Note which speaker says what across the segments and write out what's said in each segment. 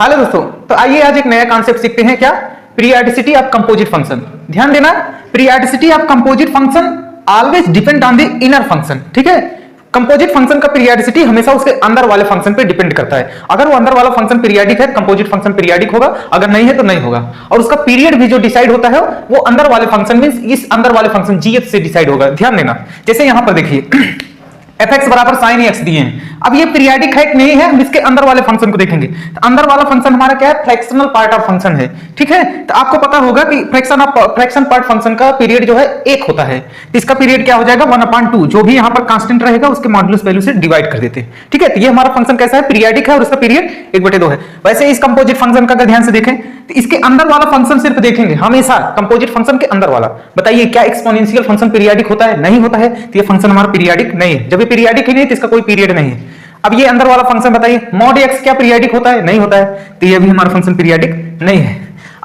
Speaker 1: Hello दोस्तों, तो आइए आज एक नया कॉन्सेप्ट सीखते हैं। क्या? Periodicity of composite function. ध्यान देना, periodicity of composite function always depend on the inner function. ठीक है, कंपोजिट फंक्शन का पीरियडिसिटी हमेशा उसके अंदर वाले फंक्शन पे डिपेंड करता है। अगर वो अंदर वाला फंक्शन पीरियडिक है, कंपोजिट फंक्शन पीरियडिक होगा, अगर नहीं है तो नहीं होगा। और उसका पीरियड भी जो डिसाइड होता है वो अंदर वाले फंक्शन मींस इस अंदर वाले फंक्शन जीएफ से डिसाइड होगा। ध्यान देना, जैसे यहां पर देखिए fx बराबर sin x दिए हैं। अब ये पीरियडिक है कि नहीं है, हम इसके अंदर वाले फंक्शन को देखेंगे। तो अंदर वाला फंक्शन हमारा क्या है? फ्रैक्शनल पार्ट ऑफ फंक्शन है। ठीक है, तो आपको पता होगा कि फ्रैक्शन पार्ट फंक्शन का पीरियड जो है 1 होता है। तो इसका पीरियड क्या हो जाएगा? 1/2, जो भी यहाँ पर कांस्टेंट रहेगा उसके मॉडुलस वैल्यू से डिवाइड कर देते हैं। ठीक है, तो ये हमारा फंक्शन कैसा है? पीरियडिक है और उसका पीरियड 1/2 है। वैसे इस कंपोजिट फंक्शन का अगर ध्यान से देखें तो इसके अंदर वाला फंक्शन सिर्फ देखेंगे हमेशा, कंपोजिट फंक्शन के अंदर वाला। बताइए क्या एक्सपोनेंशियल फंक्शन पीरियडिक होता है? नहीं होता है। तो ये फंक्शन हमारा पीरियडिक नहीं है। जब ये पीरियडिक ही नहीं तो इसका कोई पीरियड नहीं है। अब ये अंदर वाला फंक्शन बताइए, मॉड एक्स क्या पीरियडिक होता है? नहीं होता है। तो ये भी हमारा फंक्शन पीरियडिक नहीं है।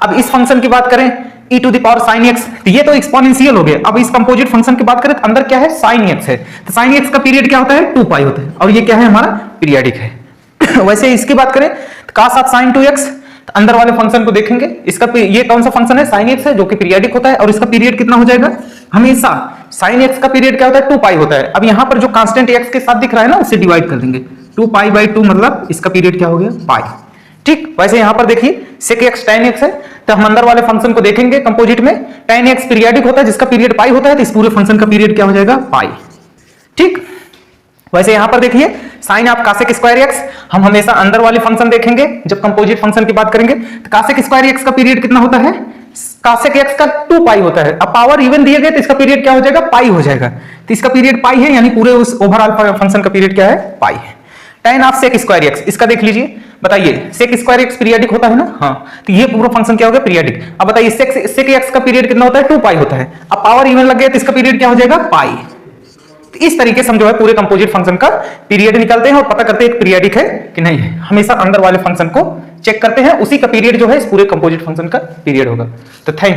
Speaker 1: अब इस फंक्शन की बात करें e to the power sin x, तो ये तो एक्सपोनेंशियल हो गया। अब इस कंपोजिट फंक्शन की बात करें तो अंदर क्या है? sin x है। तो sin x का पीरियड क्या होता है? 2π होता है। और ये क्या है? हमारा पीरियडिक है। वैसे इसकी बात करें तो cos ऑफ sin 2x, तो अंदर वाले फंक्शन को देखेंगे, इसका ये कौन सा फंक्शन है? sin x है, जो कि पीरियडिक होता है। और इसका पीरियड कितना हो जाएगा? हमेशा sin x का पीरियड क्या होता है? 2π होता है। अब यहां पर जो कांस्टेंट x के साथ दिख रहा है ना, उससे डिवाइड कर देंगे। 2π/2 मतलब इसका पीरियड क्या हो गया? पाई। ठीक, वैसे यहां पर देखिए sec x tan x है। तो हम अंदर वाले फंक्शन को देखेंगे कंपोजिट में, tan x पीरियडिक होता है जिसका पीरियड पाई होता है। तो इस पूरे फंक्शन का पीरियड क्या हो जाएगा? पाई। ठीक, वैसे यहां पर देखिए sin of cosec square x, हम हमेशा अंदर वाले फंक्शन देखेंगे जब कंपोजिट फंक्शन की बात करेंगे। तो cosec स्क्वायर x का पीरियड कितना होता है? cosec x का 2π होता है। अब पावर इवन दिए गए तो इसका पीरियड क्या हो जाएगा? पाई हो जाएगा। तो इसका पीरियड पाई है, यानी पूरे उस ओवरऑल फंक्शन का पीरियड क्या है? पाई है। tan of sec square x, इसका देख लीजिए, बताइए sec स्क्वायर x पीरियडिक होता है ना? हाँ, तो ये पूरा फंक्शन क्या हो गया? पीरियडिक। अब बताइए sec x का पीरियड कितना होता है? 2π होता है। अब पावर इवन लग गया तो इसका पीरियड क्या हो जाएगा? पाई। इस तरीके से हम जो है पूरे कंपोजिट फंक्शन का पीरियड निकालते हैं और पता करते हैं एक पीरियडिक है कि नहीं है। हमेशा अंदर वाले फंक्शन को चेक करते हैं, उसी का पीरियड जो है इस पूरे कंपोजिट फंक्शन का पीरियड होगा। तो थैंक यू।